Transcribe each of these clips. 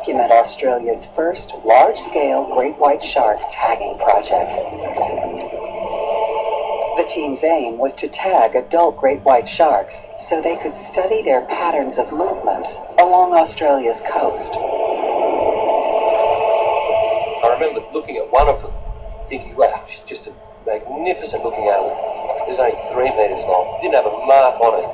document Australia's first large-scale great white shark tagging project. The team's aim was to tag adult great white sharks so they could study their patterns of movement along Australia's coast. I remember looking at one of them, thinking, wow, she's just a magnificent looking animal. It's only 3 meters long, didn't have a mark on it.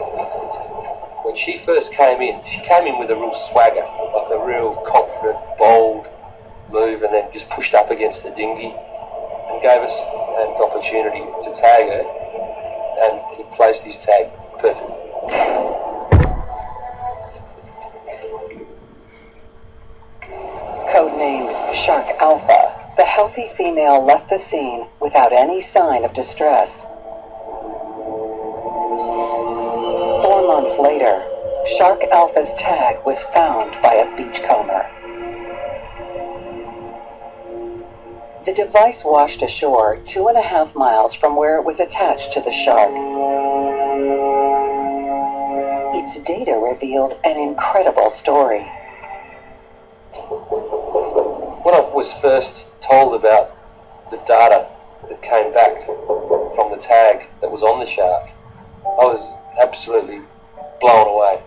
When she first came in, she came in with a real swagger, like a real confident, bold move, and then just pushed up against the dinghy and gave us an opportunity to tag her, and he placed his tag perfectly. Codenamed Shark Alpha, the healthy female left the scene without any sign of distress. 4 months later, Shark Alpha's tag was found by a beachcomber. The device washed ashore 2.5 miles from where it was attached to the shark. Its data revealed an incredible story. When I was first told about the data that came back from the tag that was on the shark, I was absolutely blown away.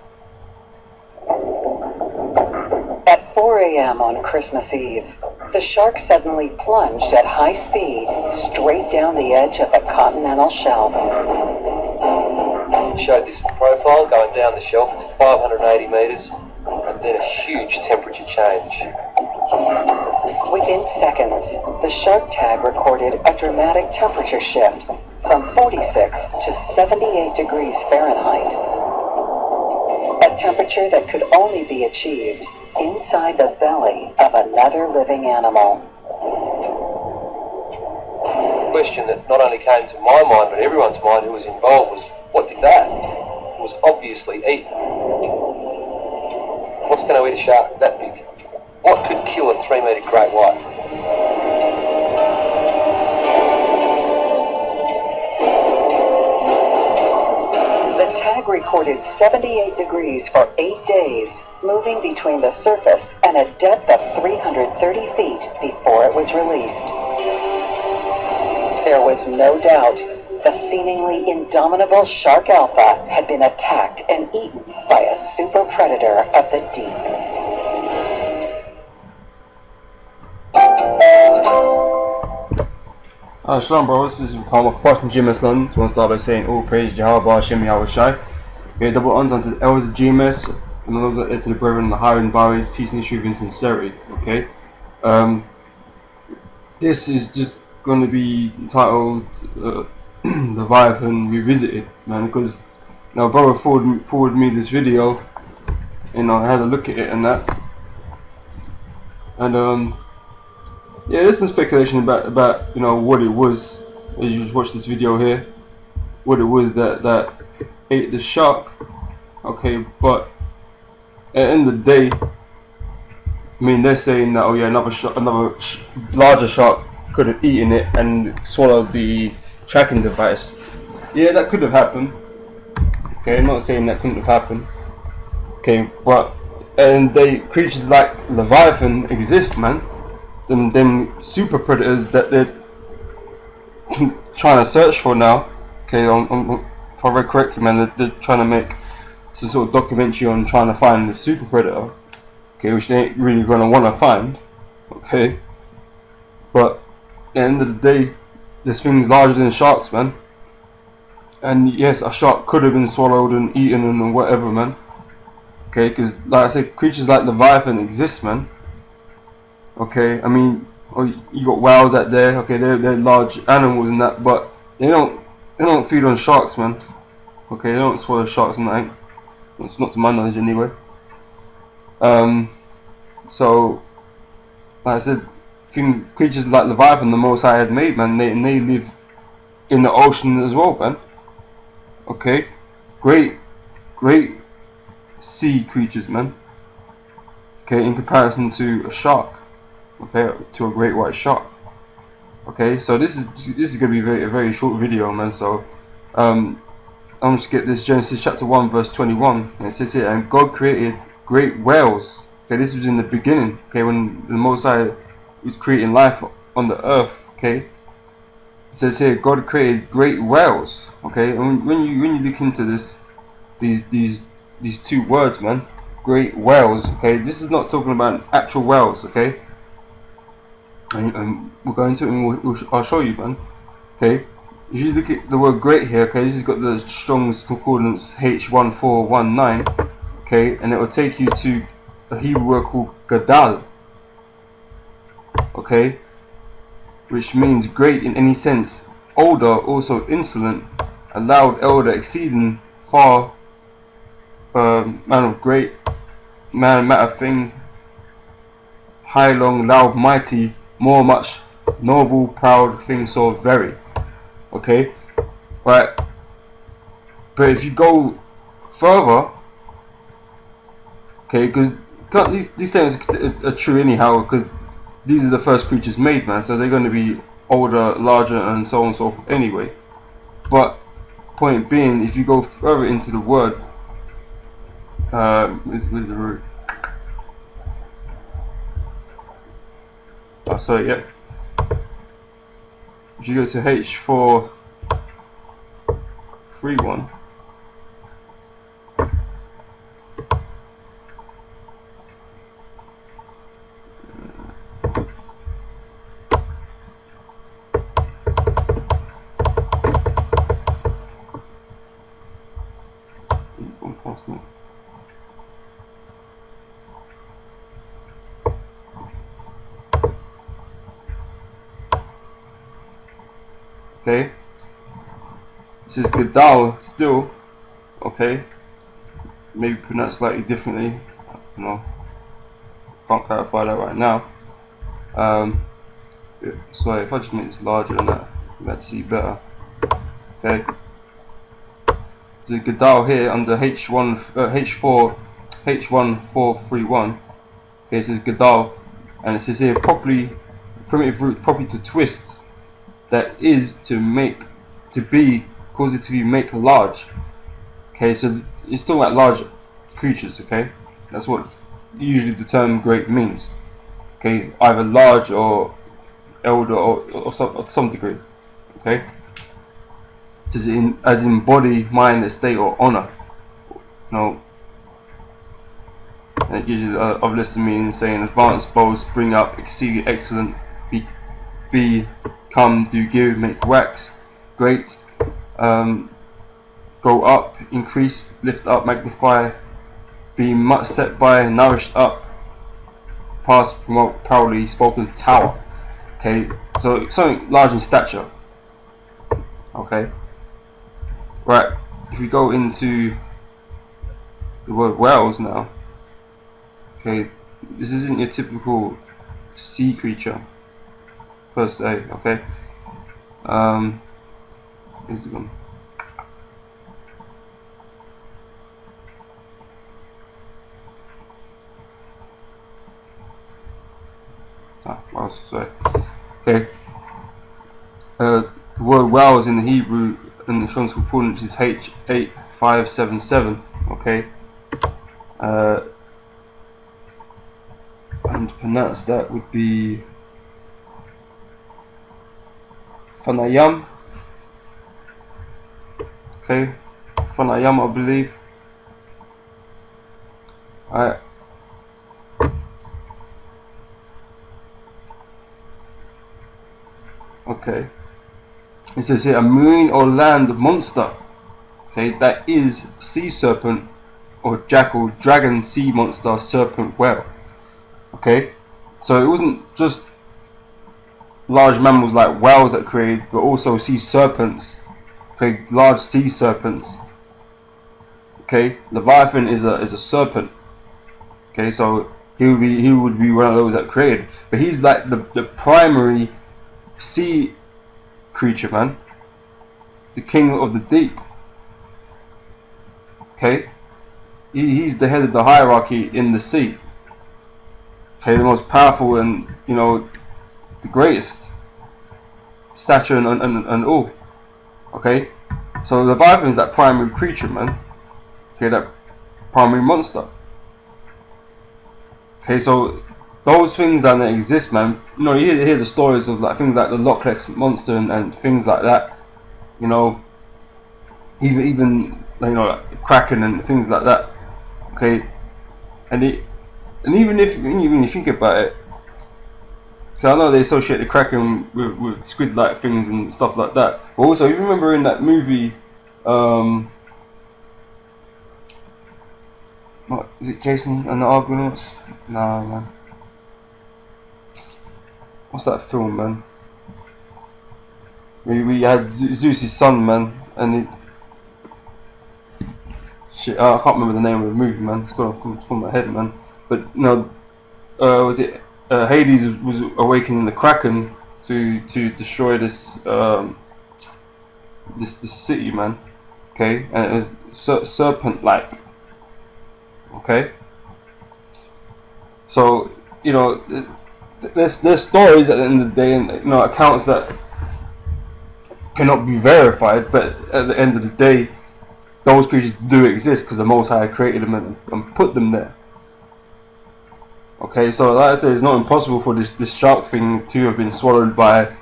At 4 a.m. on Christmas Eve, the shark suddenly plunged at high speed straight down the edge of a continental shelf. It showed this profile going down the shelf to 580 meters, and then a huge temperature change. Within seconds, the shark tag recorded a dramatic temperature shift from 46 to 78 degrees Fahrenheit. A temperature that could only be achieved inside the belly of another living animal. The question that not only came to my mind, but everyone's mind who was involved was, what did that? It was obviously eaten. What's going to eat a shark that big? What could kill a 3 metre great white? The tag recorded 78 degrees for 8 days, moving between the surface and a depth of 330 feet before it was released. There was no doubt the seemingly indomitable Shark Alpha had been attacked and eaten by a super predator of the deep. Shalom, bro. This is Muhammad from GMS London. So I want to start by saying all praise Jehovah Hashem Yahweh Shai. Okay, double honors unto the elders of GMS and honors to the brethren, the higher and barriers, teaching the truth in sincerity. Okay, this is just going to be entitled Leviathan Revisited, man, because now brother forwarded me this video, and I had a look at it and that, and yeah, there's some speculation about you know what it was. As you just watch this video here, what it was that ate the shark. Okay, but at the end of the day, I mean, they're saying that, oh yeah, another larger shark could have eaten it and swallowed the tracking device. Yeah, that could have happened. Okay, I'm not saying that couldn't have happened. Okay, but and creatures like Leviathan exist, man. Them super predators that they're trying to search for now. Okay, if I read correctly, man, they're trying to make some sort of documentary on trying to find the super predator. Okay, which they ain't really gonna want to find. Okay, but at the end of the day, there's things larger than sharks, man. And yes, a shark could have been swallowed and eaten and whatever, man. Okay, because like I said, creatures like Leviathan exist, man. Okay, I mean, you got whales out there. Okay, they're large animals and that, but they don't feed on sharks, man. Okay, they don't swallow sharks and that. It's not to my knowledge anyway. So like I said, creatures like Leviathan, the Most High had made, man, they live in the ocean as well, man. Okay, great sea creatures, man. Okay, in comparison to a shark. Okay, to a great white shark. Okay, so this is gonna be a very short video, man. So I'm just get this Genesis chapter 1 verse 21, and it says here, and God created great whales. Okay, Okay, this was in the beginning. Okay, when the Most High was creating life on the earth. Okay, it says here God created great whales. Okay, and when you look into this, these two words, man, great whales. Okay, this is not talking about actual whales. Okay, and we'll go into it and I'll show you, man. Okay, if you look at the word great here, okay, this has got the Strong's Concordance H1419, okay, and it will take you to a Hebrew word called Gadal, okay, which means great in any sense, older, also insolent, a loud elder, exceeding far, man of great, man, matter thing, high, long, loud, mighty, more, much, noble, proud, thing, so very, okay, right. But if you go further, okay, because these statements are true anyhow, because these are the first creatures made, man, so they're going to be older, larger, and so on and so forth anyway. But point being, if you go further into the word, where's the root? Oh, sorry, yeah. If you go to H431, okay, this is Gadal still, okay, maybe pronounced slightly differently, you know, can't clarify that right now. Sorry, if I just make this larger than that, let's see better. Okay, so Gadal here under H1431. Okay, it says Gadal, and it says here properly, primitive root properly to twist, that is to make, to be, cause it to be, make large. Okay, so it's talking about large creatures. Okay, that's what usually the term great means. Okay, either large or elder or some degree. Okay, it says as in body, mind, estate, or honor. No, and it gives you of lesson meaning saying advanced, bold, spring up, exceeding excellent, come, do, give, make, wax, great, go up, increase, lift up, magnify, be much set by, nourished up, pass, promote, proudly, spoken, tower. Okay, so something large in stature. Okay, right, if we go into the word whales now, okay, this isn't your typical sea creature per se. Okay, here's one. Whales, sorry. Okay, the word whales in the Hebrew and the Strong's Concordance is H8577. Okay, and to pronounce that would be Fanayam. Okay, Fanayam, I believe. Alright. Okay. It says here a marine or land monster. Okay, that is sea serpent or jackal, dragon, sea monster, serpent, whale. Okay, so it wasn't just large mammals like whales that created, but also sea serpents. Okay, large sea serpents. Okay, Leviathan is a serpent. Okay, so he would be one of those that created, but he's like the primary sea creature, man, the king of the deep. Okay, he's the head of the hierarchy in the sea. Okay, the most powerful and, you know, the greatest stature and all. Okay, so the Leviathan is that primary creature, man. Okay, that primary monster. Okay, so those things that exist, man. You know, you hear the stories of like things like the Loch Ness monster and things like that. You know, even you know, like the Kraken and things like that. Okay, and even if you think about it, because I know they associate the Kraken with squid-like things and stuff like that. But also, you remember in that movie, what is it, Jason and the Argonauts? Nah, man. What's that film, man? We had Zeus's son, man, and shit. I can't remember the name of the movie, man. It's gone from my head, man. But you know, was it Hades was awakening the Kraken to destroy this this city, man. Okay, and it was serpent-like. Okay, so you know, there's stories at the end of the day, and you know, accounts that cannot be verified, but at the end of the day, those creatures do exist because the Most High created them and put them there. Okay, so like I said, it's not impossible for this shark thing to have been swallowed by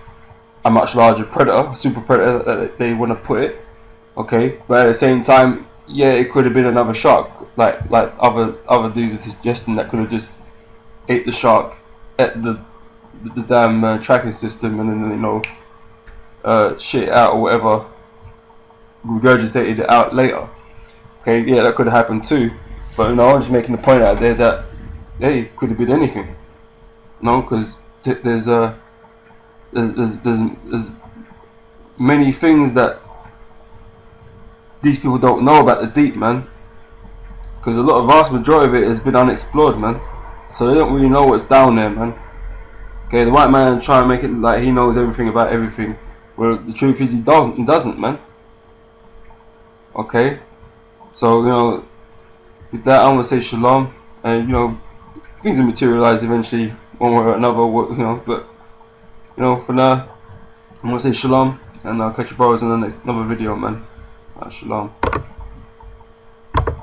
a much larger predator, a super predator that they want to put it. Okay, but at the same time, yeah, it could have been another shark, like other dudes are suggesting that could have just ate the shark, ate the damn tracking system, and then you know, shit out or whatever, regurgitated it out later. Okay, yeah, that could have happened too. But you know, I'm just making the point out there that hey, it could have been anything. No, because there's many things that these people don't know about the deep, man. Because a lot of vast majority of it has been unexplored, man. So they don't really know what's down there, man. Okay, the white man trying to make it like he knows everything about everything. Well, the truth is he doesn't, man. Okay, so you know, with that I'm gonna say shalom, and you know, things will materialize eventually, one way or another. You know, but you know, for now, I'm gonna say shalom, and I'll catch you brothers in the next another video, man. Shalom.